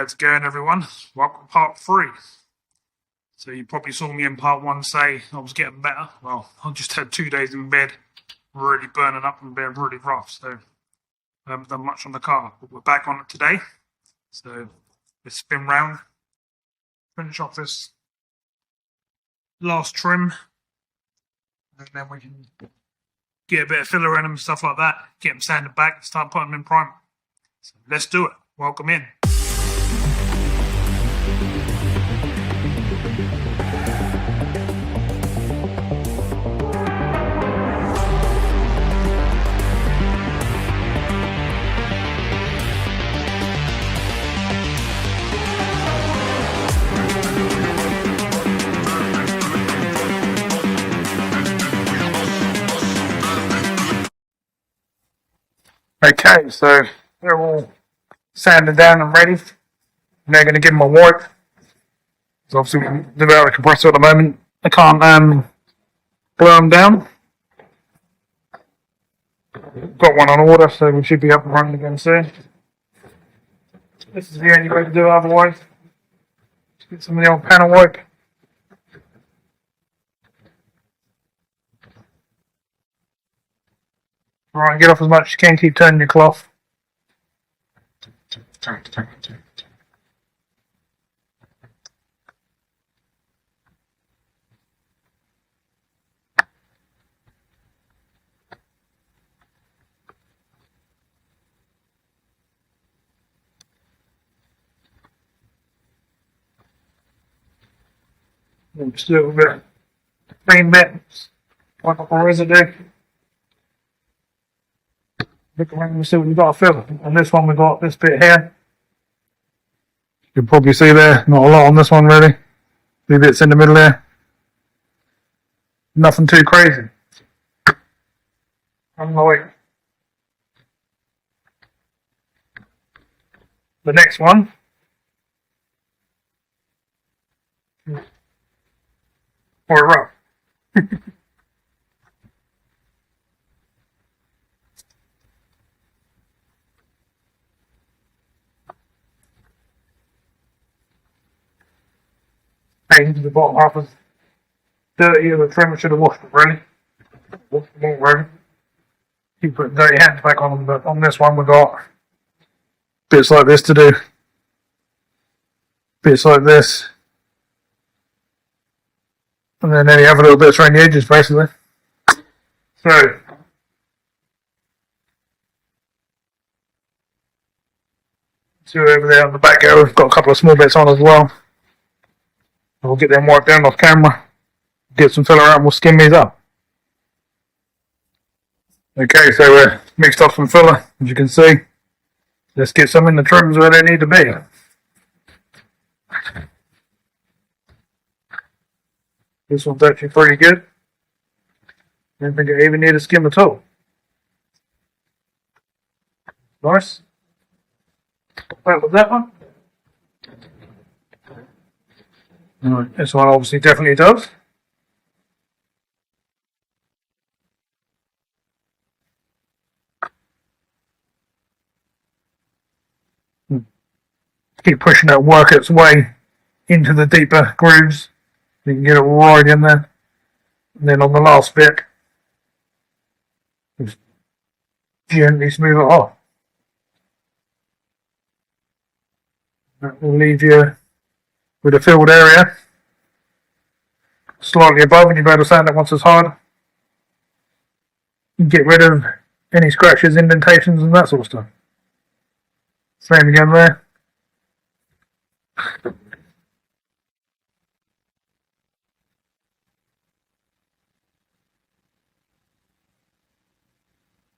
How's it going, everyone? Welcome to part 3. So you probably saw me in part 1 say I was getting better. Well, I just had 2 days in bed, really burning up and being really rough, so I haven't done much on the car. But we're back on it today. So let's spin round, finish off this last trim, and then we can get a bit of filler in them and stuff like that, get them sanded back and start putting them in primer. So let's do it. Welcome in. Okay, so they're all sanded down and ready. Now going to give them a wipe. So obviously they're out of the compressor at the moment. I can't blow them down. Got one on order, so we should be up and running again soon. This is the only way to do it otherwise. Let's get some of the old panel wipe. Alright, get off as much as you can, keep turning your cloth. Just do a little bit of green bit, wipe up our residue. Look around and see what we've got to fill. On this one we've got this bit here. You can probably see there, not a lot on this one really. 2 bits in the middle there. Nothing too crazy. Unlike the next one. Or rough. Into the bottom half is dirty of the trim. I should have washed it really. Washed it more really. Keep putting dirty hands back on them, but on this one we got bits like this to do. Bits like this. And then any other little bits around the edges basically. So see over there on the back here we've got a couple of small bits on as well. We'll get them wiped down off camera, get some filler out and we'll skim these up. Okay, so we're mixed off some filler, as you can see. Let's get some in the trims where they need to be. This one's actually pretty good. I don't think I even need a skim at all. Nice. That was that one. Alright, this one obviously definitely does. Keep pushing that, work its way into the deeper grooves. You can get it right in there. And then on the last bit, just gently smooth it off. That will leave you with a filled area slightly above, and you'll be able to sand it once it's hard. You get rid of any scratches, indentations and that sort of stuff. Same again there.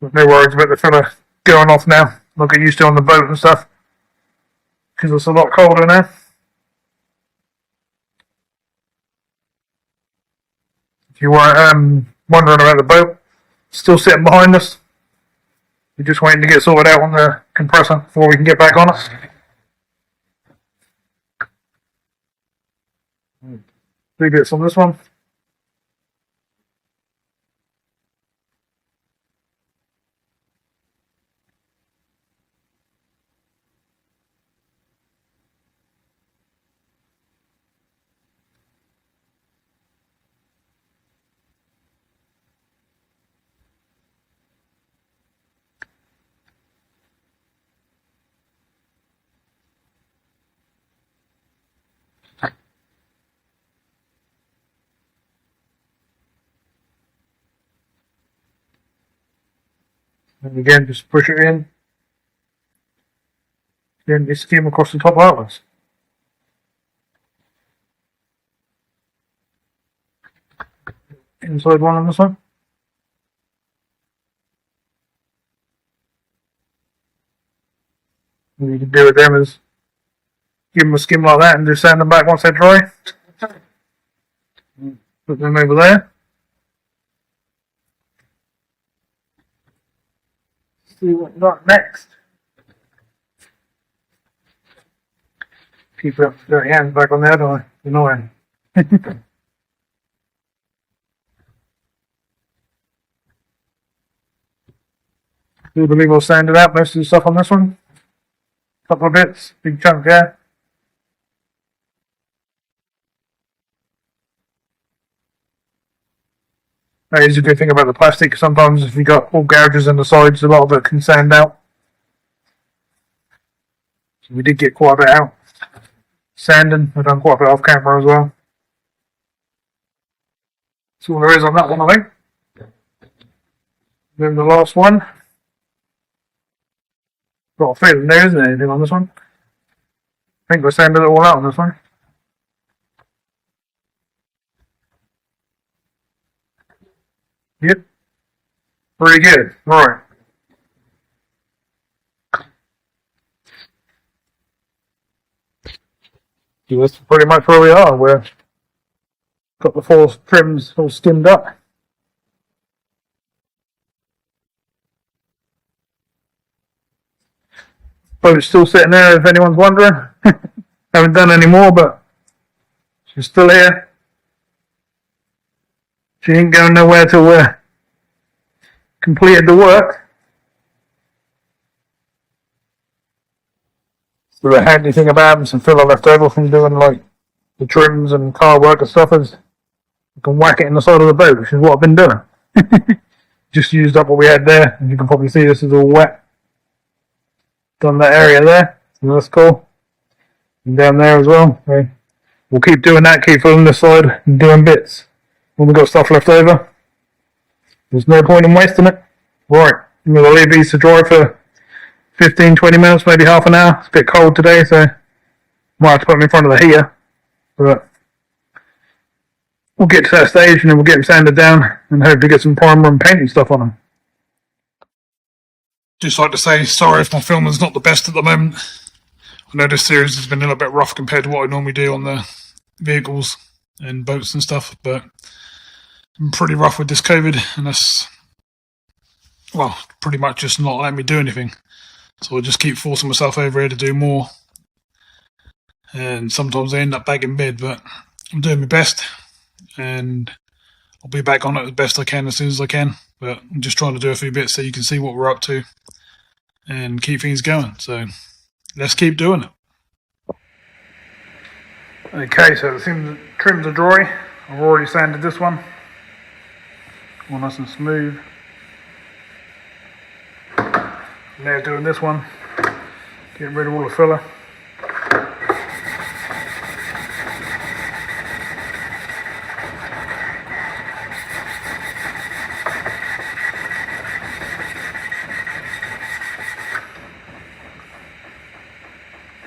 No worries about the filler going off now. I'll get used to on the boat and stuff because it's a lot colder now. If you were wondering about the boat, still sitting behind us. We're just waiting to get sorted out on the compressor before we can get back on it. 3 bits on this one. And again, just push it in. Then you skim across the top outwards. Inside one on this one. And you can do with them is give them a skim like that and just sand them back once they're dry. Put them over there. See what we got next. Keep your dirty hands back on there, don't I? Annoying. Do believe we'll sand it out, most of the stuff on this one. Couple of bits, big chunk there. That is a good thing about the plastic. Sometimes if you've got all gouges on the sides, a lot of it can sand out. So we did get quite a bit out. Sanding, I've done quite a bit off camera as well. That's all there is on that one, I think. Then the last one. Got a feeling there isn't anything on this one. I think we sanded it all out on this one. Yep. Pretty good. Right. That's pretty much where we are. We've got the 4 trims all skimmed up. Boat's still sitting there if anyone's wondering. Haven't done any more, but she's still here. She ain't going nowhere till we're completed the work. So the handy thing about having some filler left over from doing like the trims and car work and stuff is you can whack it in the side of the boat, which is what I've been doing. Just used up what we had there. As you can probably see, this is all wet. Done that area there, so that's cool. And down there as well. Okay. We'll keep doing that, keep filling this side and doing bits. When we've got stuff left over, there's no point in wasting it. Right, I'm going to leave these to dry for 15-20 minutes, maybe half an hour. It's a bit cold today, so might have to put them in front of the heater. But we'll get to that stage and then we'll get them sanded down and hopefully get some primer and painting stuff on them. Just like to say sorry if my filming's not the best at the moment. I know this series has been a little bit rough compared to what I normally do on the vehicles and boats and stuff, but I'm pretty rough with this COVID, and that's, well, pretty much just not letting me do anything. So I just keep forcing myself over here to do more, and sometimes I end up back in bed, but I'm doing my best, and I'll be back on it as best I can as soon as I can, but I'm just trying to do a few bits so you can see what we're up to and keep things going. So let's keep doing it. Okay, so the trims are dry. I've already sanded this one. All nice and smooth. Now doing this one. Getting rid of all the filler.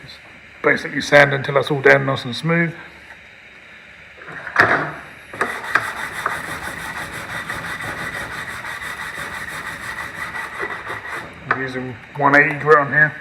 Just basically sand until that's all down nice and smooth. I'm using 180 grit on here.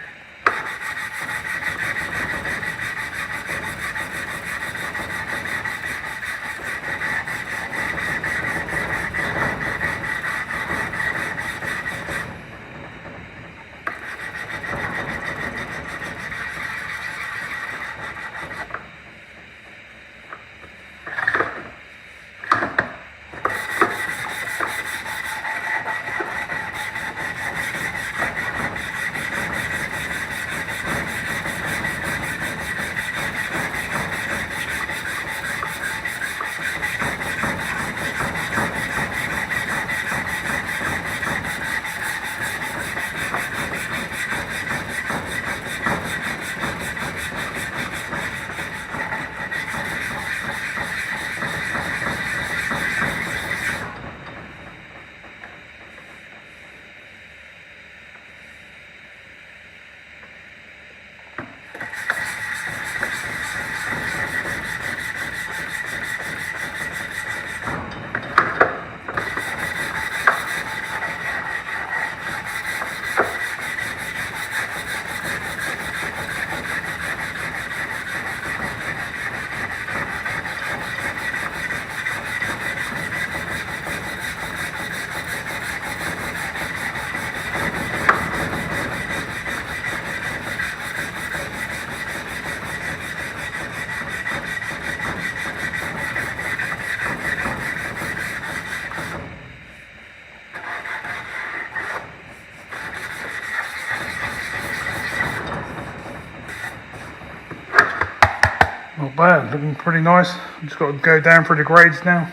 bad, looking pretty nice. Just got to go down through the grades now,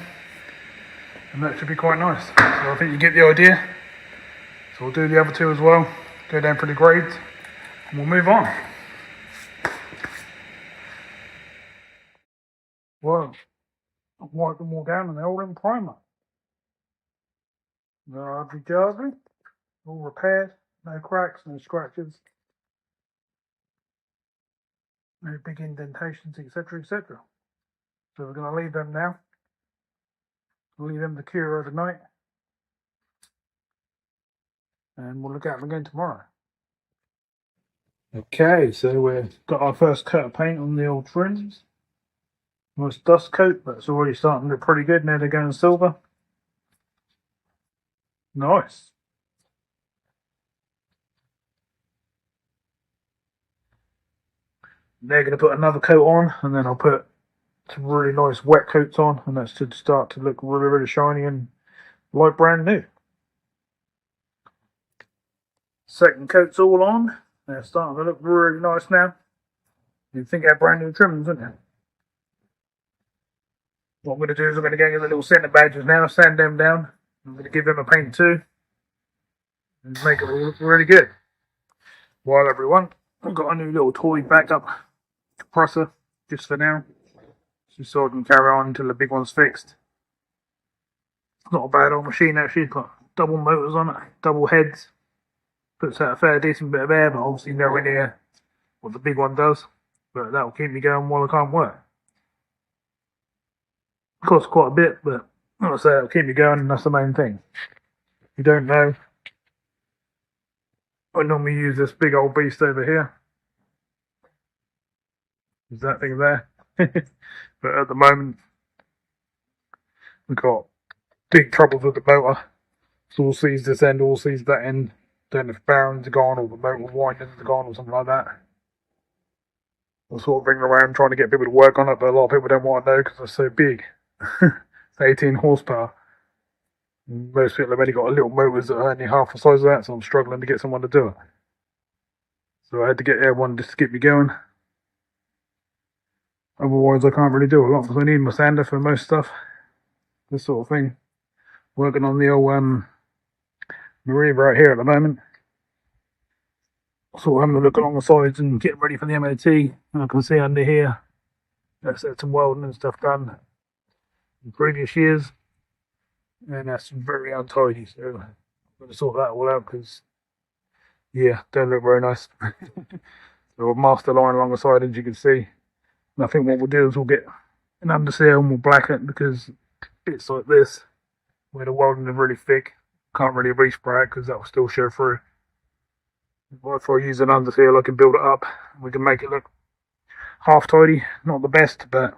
and that should be quite nice. So I think you get the idea. So we'll do the other two as well, go down through the grades, and we'll move on. Well, I've wiped them all down and they're all in primer. They're hardly jargly, all repaired, no cracks, no scratches, no big indentations, etc, etc. So we're going to leave them now. We'll leave them to cure overnight, and we'll look at them again tomorrow. Okay, so we've got our first coat of paint on the old trims. Nice dust coat, but it's already starting to look pretty good. Now they're going silver. Nice. They're going to put another coat on, and then I'll put some really nice wet coats on, and that should start to look really, really shiny and like brand new. Second coat's all on. They're starting to look really nice now. You'd think they're brand new trimmings, wouldn't you? What I'm going to do is I'm going to go get the little centre badges now, sand them down. I'm going to give them a paint too, and make it all look really good. Well, everyone, I've got a new little toy backup compressor just for now, just so I can carry on until the big one's fixed. It's not a bad old machine actually. It's got double motors on it, double heads. Puts out a fair decent bit of air, but obviously nowhere near what the big one does. But that will keep me going while I can't work. Costs quite a bit, but like I say, it'll keep me going, and that's the main thing. If you don't know, I normally use this big old beast over here. There's that thing there. But at the moment, we've got big troubles with the motor. So all sees this end, all sees that end. Don't know if bearings are gone or the motor windings are gone or something like that. I'm sort of ringing around trying to get people to work on it, but a lot of people don't want to know because it's so big. It's 18 horsepower. Most people have only got little motors that are only half the size of that, so I'm struggling to get someone to do it. So I had to get everyone just to get me going. Otherwise I can't really do a lot because I need my sander for most stuff. This sort of thing. Working on the old Meriva right here at the moment. Sort of having a look along the sides and getting ready for the MOT. And I can see under here that's had some welding and stuff done in previous years, and that's very untidy, so I'm going to sort that all out because, yeah, don't look very nice. So I've masked the line along the side, as you can see, and I think what we'll do is we'll get an underseal and we'll blacken it, because bits like this, where the welding is really thick, can't really respray it because that will still show through. If I use an underseal, I can build it up. We can make it look half tidy, not the best, but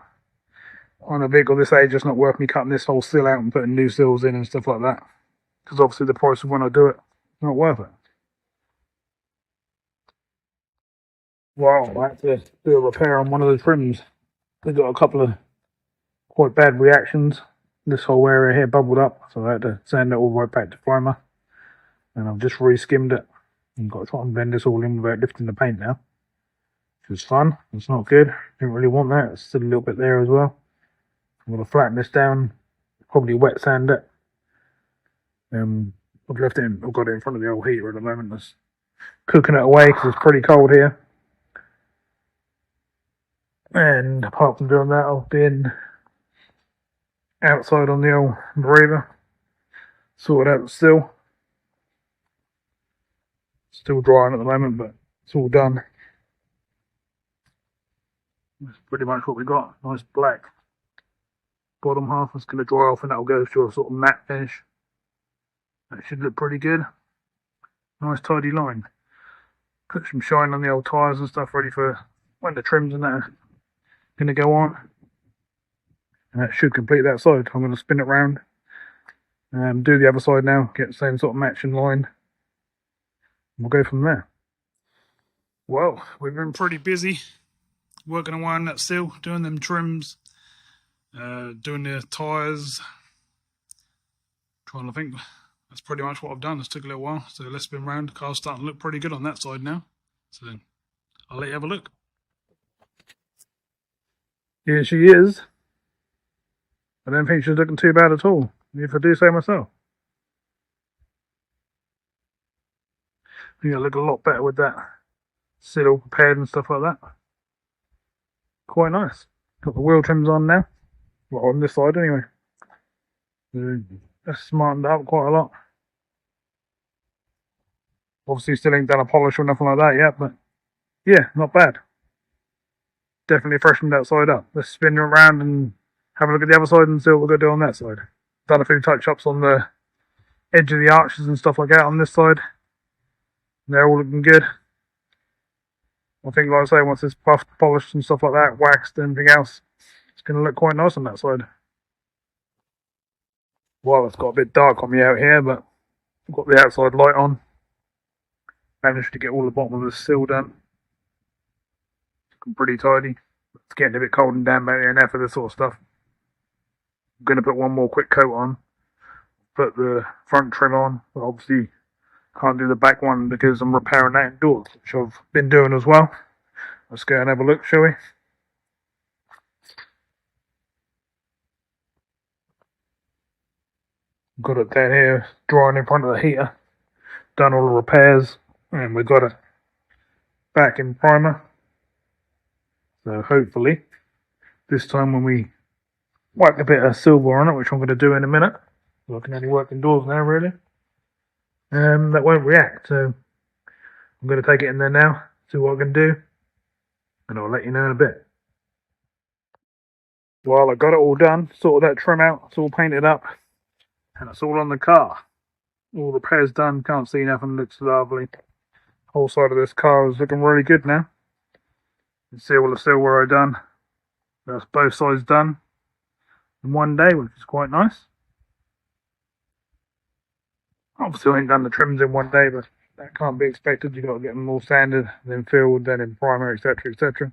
on a vehicle this age, it's not worth me cutting this whole sill out and putting new sills in and stuff like that. Because obviously the price of when I do it, it's not worth it. Well, I had to do a repair on one of the trims. They got a couple of quite bad reactions. This whole area here bubbled up, so I had to sand it all right back to primer. And I've just re-skimmed it. I've got to try and blend this all in without lifting the paint now. Which is fun. It's not good. Didn't really want that. It's still a little bit there as well. I'm going to flatten this down, probably wet sand it. I've left it in, I've got it in front of the old heater at the moment. It's cooking it away because it's pretty cold here. And apart from doing that, I've been outside on the old Meriva, sorted out the sill. Still drying at the moment, but it's all done. That's pretty much what we got. Nice black bottom half. It's going to dry off and that'll go to a sort of matte finish. That should look pretty good. Nice tidy line. Put some shine on the old tyres and stuff ready for when the trims and that are going to go on. And that should complete that side. I'm going to spin it round. Do the other side now. Get the same sort of matching line. We'll go from there. Well, we've been pretty busy working away on that sill, doing them trims, doing the tyres. Trying to think. That's pretty much what I've done. It's took a little while, so let's spin round. The car's starting to look pretty good on that side now. So I'll let you have a look. Here she is. I don't think she's looking too bad at all, if I do say myself. I think I look a lot better with that Sill prepared and stuff like that. Quite nice. Got the wheel trims on now. Well, on this side anyway. That's smartened up quite a lot. Obviously still ain't done a polish or nothing like that yet, but yeah, not bad. Definitely freshened that side up. Let's spin around and have a look at the other side and see what we're going to do on that side. Done a few touch-ups on the edge of the arches and stuff like that on this side. They're all looking good. I think, like I say, once it's buffed, polished and stuff like that, waxed, and everything else, it's going to look quite nice on that side. Well, it's got a bit dark on me out here, but I've got the outside light on. Managed to get all the bottom of the sill done. Looking pretty tidy. It's getting a bit cold and damp out here now for this sort of stuff. I'm going to put one more quick coat on. Put the front trim on, but obviously can't do the back one because I'm repairing that indoors, which I've been doing as well. Let's go and have a look, shall we? Got it down here drying in front of the heater. Done all the repairs, and we've got it back in primer. So hopefully this time when we whack a bit of silver on it, which I'm going to do in a minute, so I can only work indoors now really, that won't react. So I'm going to take it in there now, see what I can do, and I'll let you know in a bit. Well, I got it all done, sorted that trim out, it's all painted up, and it's all on the car. All the repairs done, can't see nothing, looks lovely. Whole side of this car is looking really good now. You can see all the silver I done. That's both sides done in one day, which is quite nice. Obviously I ain't done the trims in one day, but that can't be expected. You've got to get them all sanded, then filled, then in primer, etc, etc.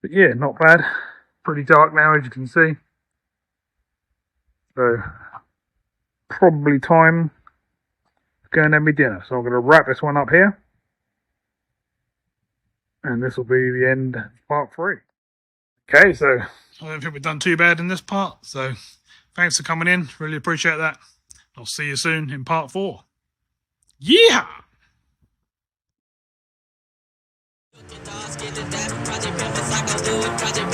But yeah, not bad. Pretty dark now, as you can see. So probably time to go and have my dinner. So I'm going to wrap this one up here. And this will be the end of part 3. Okay, so I don't think we've done too bad in this part. So thanks for coming in. Really appreciate that. I'll see you soon in part 4. Yeah! Project